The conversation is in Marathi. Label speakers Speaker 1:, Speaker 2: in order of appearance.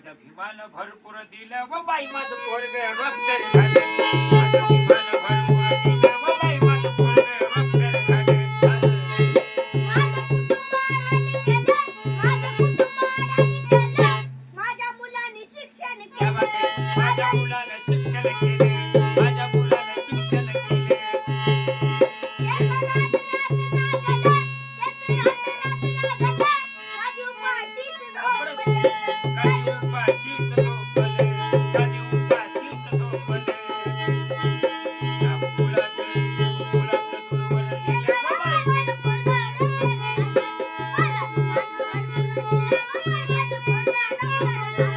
Speaker 1: माझ्या भीमानं भरपूर दिलं व बाई माझं पोरगं रक्तच झालं. माझ्या भीमानं भरपूर दिलं व बाई माझं पोरगं रक्तच झालं.
Speaker 2: माझं कुटुंबाराने केलं, माझं कुटुंबाराने केलं, माझ्या मुलाने शिक्षण
Speaker 1: त्या
Speaker 2: केलं,
Speaker 1: बाबतीत माझ्या मुलानं शिक्षण केले, माझ्या मुलानं शिक्षण केले.
Speaker 2: त्याचं रात रात जागलं, त्याचं रात रात जागलं, कधी उपाशीच झोपलं,
Speaker 1: कधी उपाशीच झोपले, कधी उपाशीच झोपले. त्या मुलाचं दूरवर गेलं व बाई
Speaker 2: माझं पोरगं डॉक्टर झालं, मला भीमानं भरपूर दिलं, माझं पोरगं डॉक्टर झालं.